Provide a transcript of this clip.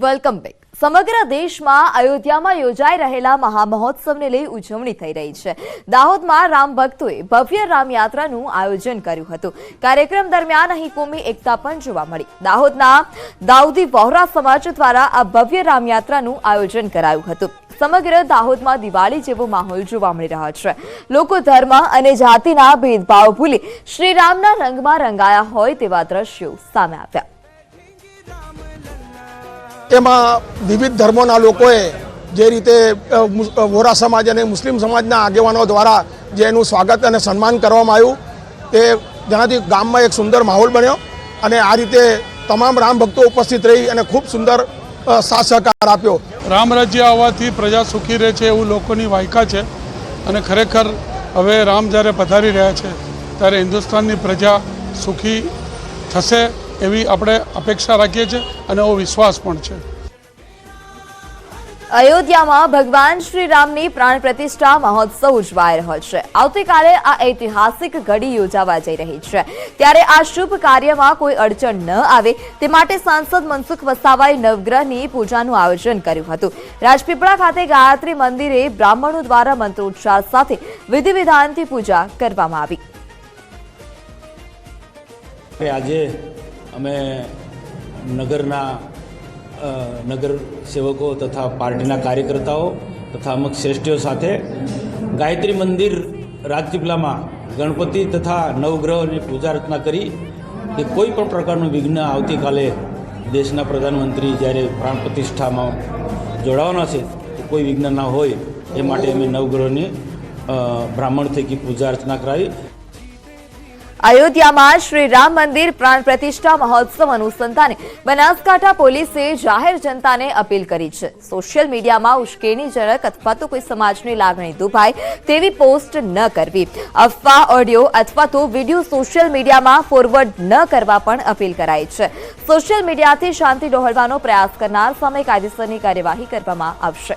Welcome back. સમગ્ર દેશમાં અયોધ્યામાં યોજાઈ રહેલા મહામહોત્સવને લઈ ઉજવણી થઈ રહી છે। દાહોદમાં રામ ભક્તોએ ભવ્ય રામયાત્રાનું આયોજન કર્યું હતું। કાર્યક્રમ દરમિયાન અહીં કોમી એકતા પણ જોવા મળી। દાહોદના દાઉદી વહોરા સમાજ દ્વારા આ ભવ્ય રામયાત્રાનું આયોજન કરાયું હતું। સમગ્ર દાહોદમાં દિવાળી જેવો માહોલ જોવા મળી રહ્યો છે। લોકો ધર્મ અને જાતિના ભેદભાવ ભૂલી શ્રીરામના રંગમાં રંગાયા હોય તેવા દ્રશ્યો સામે આવ્યા। એમાં વિવિધ ધર્મોના લોકોએ જે રીતે વોરા સમાજ અને મુસ્લિમ સમાજના આગેવાનો દ્વારા જે એનું સ્વાગત અને સન્માન કરવામાં આવ્યું તે જેનાથી ગામમાં એક સુંદર માહોલ બન્યો અને આ રીતે તમામ રામ ભક્તો ઉપસ્થિત રહી અને ખૂબ સુંદર સાથ સહકાર આપ્યો। રામ રાજ્ય આવવાથી પ્રજા સુખી રહે છે એવું લોકોની વાયકા છે અને ખરેખર હવે રામ જ્યારે પધારી રહ્યા છે ત્યારે હિન્દુસ્તાનની પ્રજા સુખી થશે એવી આપણે અપેક્ષા રાખીએ છીએ અને એવો વિશ્વાસ પણ છે। અયોધ્યામાં ભગવાન શ્રી રામની પ્રાણ પ્રતિષ્ઠા મહોત્સવ ઉજવાઈ રહ્યો છે। આવતીકાલે આ ઐતિહાસિક ઘડી યોજાવા જઈ રહી છે, ત્યારે આ શુભ કાર્યમાં કોઈ અડચણ ન આવે તે માટે સાંસદ મનસુખ વસાવાએ નવગ્રહની પૂજાનું આયોજન કર્યું હતું। રાજપીપળા ખાતે ગાયત્રી મંદિરે બ્રાહ્મણો દ્વારા મંત્રોચ્ચાર સાથે વિધિ વિધાનથી પૂજા કરવામાં આવી। આજે અમે નગર સેવકો તથા પાર્ટીના કાર્યકર્તાઓ તથા અમુક શ્રેષ્ઠીઓ સાથે ગાયત્રી મંદિર રાજપીપળામાં ગણપતિ તથા નવગ્રહની પૂજા અર્ચના કરી કે કોઈ પણ પ્રકારનું વિઘ્ન આવતીકાલે દેશના પ્રધાનમંત્રી જ્યારે પ્રાણ પ્રતિષ્ઠામાં જોડાવાના છે તો કોઈ વિઘ્ન ના હોય એ માટે અમે નવગ્રહની બ્રાહ્મણ થકી પૂજા અર્ચના કરાવી। અયોધ્યામાં શ્રી રામ મંદિર પ્રાણ પ્રતિષ્ઠા મહોત્સવ અનુસંધાને બનાસકાંઠા પોલીસે જાહેર જનતાને અપીલ કરી છે। સોશિયલ મીડિયામાં ઉશ્કેરણીજનક અથવા તો કોઈ સમાજની લાગણી દુભાય તેવી પોસ્ટ ન કરવી, અફવા, ઓડિયો અથવા તો વિડીયો સોશિયલ મીડિયામાં ફોરવર્ડ ન કરવા પણ અપીલ કરાઈ છે। સોશિયલ મીડિયાથી શાંતિ ડહોળવાનો પ્રયાસ કરનાર સામે કાયદેસરની કાર્યવાહી કરવામાં આવશે।